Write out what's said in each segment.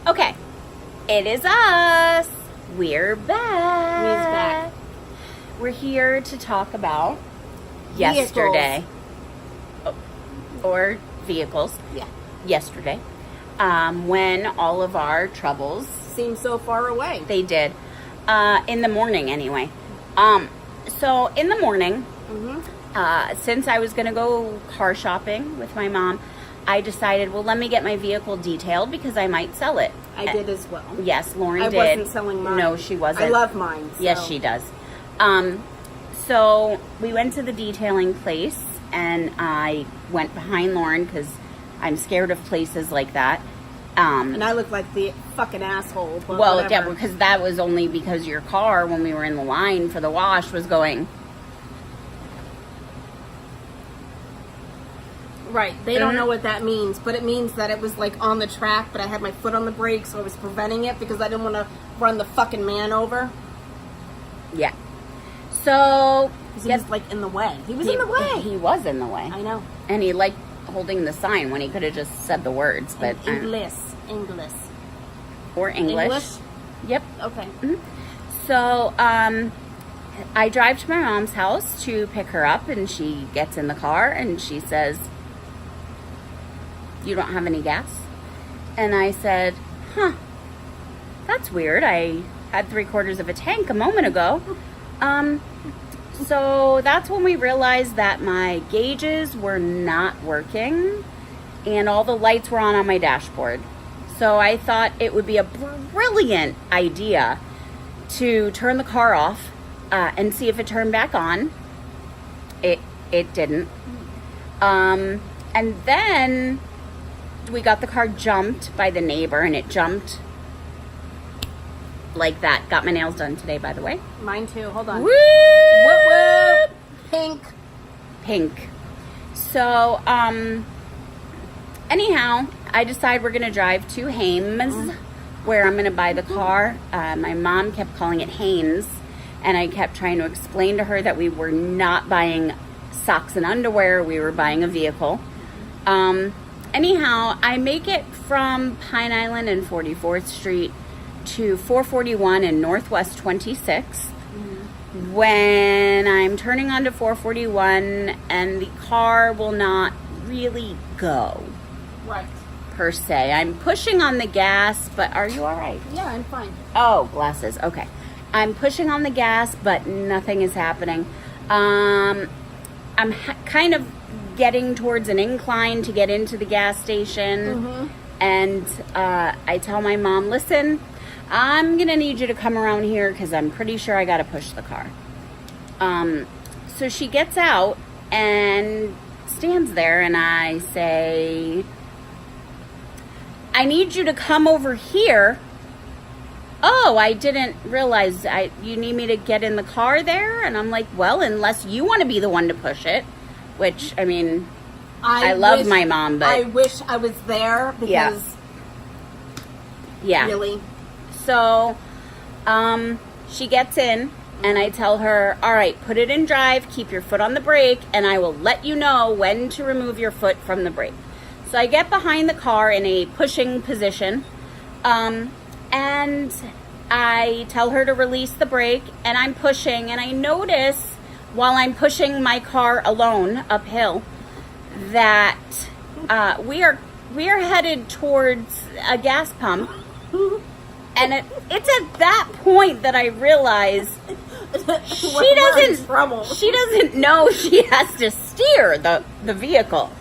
Okay, it is us. We're back. We's back. We're here to talk about Vehicles. yesterday. Or vehicles. Yeah. Yesterday. When all of our troubles, Seems so far away. they did. In the morning, anyway. So, in the morning, since I was going to go car shopping with my mom, I decided, well, let me get my vehicle detailed because I might sell it. I did as well. Yes, Lauren I did. wasn't selling mine. No, she wasn't. I love mine. So. Yes, she does. So we went to the detailing place, and I went behind Lauren because I'm scared of places like that. And I look like the fucking asshole. But Well, whatever. yeah, because that was only because your car, when we were in the line for the wash, was going. Right. They don't know what that means, but it means that it was like on the track, but I had my foot on the brake, so I was preventing it because I didn't want to run the fucking man over. Yeah. So. 'Cause he was like in the way. He was in the way. He was in the way. I know. And he liked holding the sign when he could have just said the words, but English. or English. Yep. Okay. So, I drive to my mom's house to pick her up, and she gets in the car, and she says, "You don't have any gas?" And I said, "Huh, that's weird. I had 3/4 of a tank a moment ago." So that's when we realized that my gauges were not working, and all the lights were on my dashboard. So I thought it would be a brilliant idea to turn the car off and see if it turned back on. It didn't. And then we got the car jumped by the neighbor, and it jumped like that. Got my nails done today, by the way. Mine too. Hold on. Woo! Whoop, whoop. Pink. So, anyhow, I decide we're going to drive to Hames, where I'm going to buy the car. My mom kept calling it Hanes, and I kept trying to explain to her that we were not buying socks and underwear. We were buying a vehicle. Anyhow, I make it from Pine Island and 44th Street to 441 and Northwest 26th. When I'm turning onto 441, and the car will not really go. Right. Per se. I'm pushing on the gas, but are you all right? Yeah, I'm fine. Oh, glasses. Okay. I'm pushing on the gas, but nothing is happening. I'm kind of getting towards an incline to get into the gas station. And I tell my mom, listen, I'm going to need you to come around here because I'm pretty sure I got to push the car. So she gets out and stands there, and I say, I need you to come over here. Oh, I didn't realize you need me to get in the car there? And I'm like, well, unless you want to be the one to push it, which, I mean, I love my mom, but I wish I was there because really. So, she gets in, and I tell her, all right, put it in drive, keep your foot on the brake, and I will let you know when to remove your foot from the brake. So I get behind the car in a pushing position, and I tell her to release the brake, and I'm pushing, and I notice while I'm pushing my car alone uphill that we are headed towards a gas pump. And it's at that point that I realize she doesn't know she has to steer the vehicle.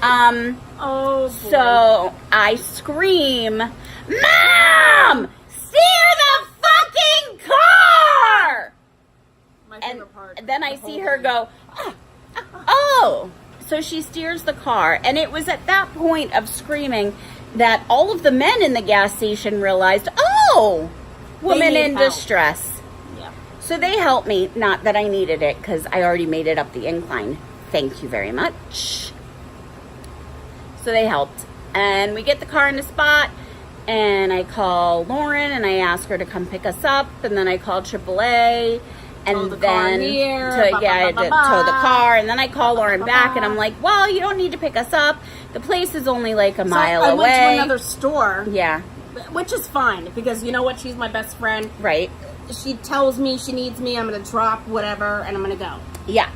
Oh, boy. So I scream, Mom! Steer the fucking car! My And favorite part. then I see her go, oh! So she steers the car. And it was at that point of screaming that all of the men in the gas station realized, oh, woman in distress. Yeah. So they helped me. Not that I needed it, because I already made it up the incline. Thank you very much. So they helped. And we get the car in a spot, and I call Lauren, and I ask her to come pick us up, and then I call AAA. And tow the then car here, to tow the car, and then I call Lauren back, and I'm like, well, you don't need to pick us up. The place is only like a mile I away. went to another store. Yeah. which is fine because you know what? She's my best friend. Right. She tells me she needs me. I'm gonna drop whatever and I'm gonna go. Yeah.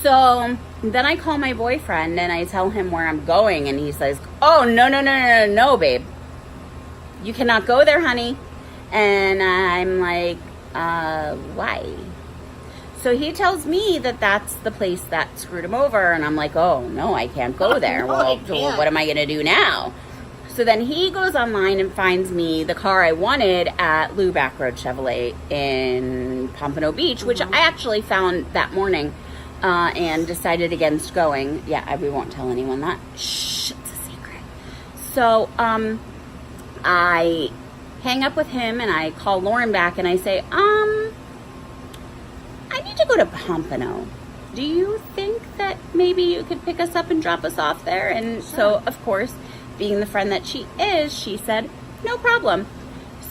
So then I call my boyfriend and I tell him where I'm going, and he says, "Oh, no, babe. You cannot go there, honey." And I'm like, why? So he tells me that that's the place that screwed him over, and I'm like, oh, no, I can't go there. No, I Well, can't. what am I going to do now? So then he goes online and finds me the car I wanted at Lou Backroad Chevrolet in Pompano Beach, which I actually found that morning and decided against going. Yeah, we won't tell anyone that. Shh, it's a secret. So I hang up with him and I call Lauren back and I say, I need to go to Pompano. Do you think that maybe you could pick us up and drop us off there? And so, of course, being the friend that she is, she said, no problem.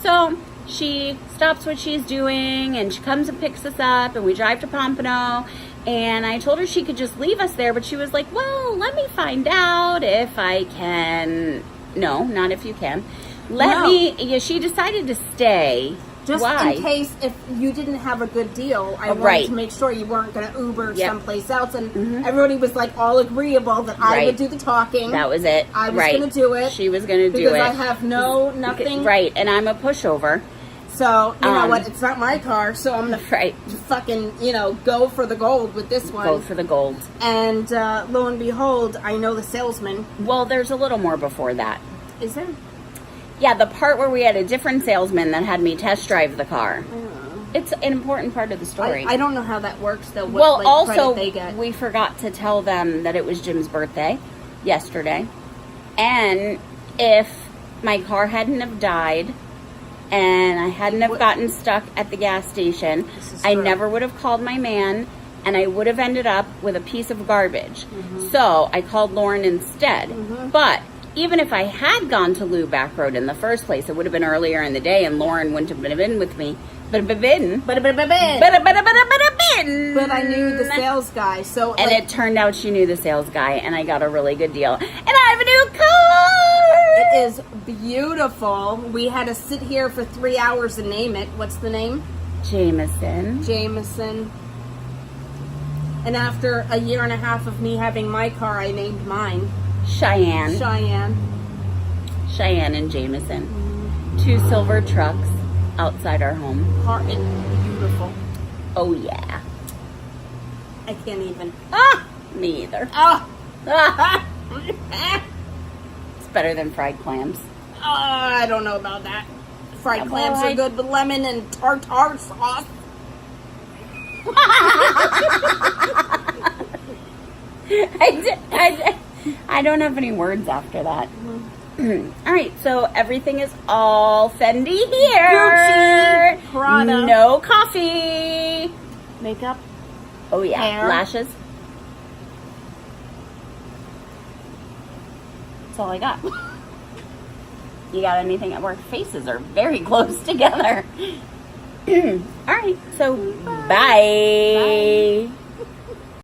So she stops what she's doing and she comes and picks us up and we drive to Pompano. And I told her she could just leave us there, but she was like, well, let me find out if I can. No, not if you can. Yeah, she decided to stay. Just Why? in case if you didn't have a good deal, I wanted right. to make sure you weren't going to Uber Yep. someplace else. And everybody was like all agreeable that I Right. would do the talking. That was it. I was right. going to do it. She was going to do because it. I have nothing. Right, and I'm a pushover. So, you know what? It's not my car, so I'm going to Right. fucking, go for the gold with this one. Go for the gold. And lo and behold, I know the salesman. Well, there's a little more before that. Is there? Yeah, the part where we had a different salesman that had me test drive the car. It's an important part of the story. I don't know how that works, though. What, Well, also, credit they get. we forgot to tell them that it was Jim's birthday yesterday. And if my car hadn't have died and I hadn't have gotten stuck at the gas station, I true. never would have called my man and I would have ended up with a piece of garbage. Mm-hmm. So I called Lauren instead. But even if I had gone to Lou Backroad in the first place, it would have been earlier in the day and Lauren wouldn't have been with me. But But I knew the sales guy, so and like, it turned out she knew the sales guy, and I got a really good deal. And I have a new car! it is beautiful. We had to sit here for 3 hours and name it. What's the name? Jameson. Jameson. And after a year and a half of me having my car, I named mine Cheyenne. Cheyenne. And Jameson. 2 silver trucks outside our home. Car is beautiful. Oh, yeah. I can't even. Me either. Ah! It's better than fried clams. I don't know about that. Fried Yeah, clams well, are good with lemon and tartar sauce. I don't have any words after that. All right, so everything is all Fendi here. Gucci, Prada. No coffee. Makeup. Oh yeah, Hair. lashes. That's all I got. You got anything? Our faces are very close together. All right, so bye.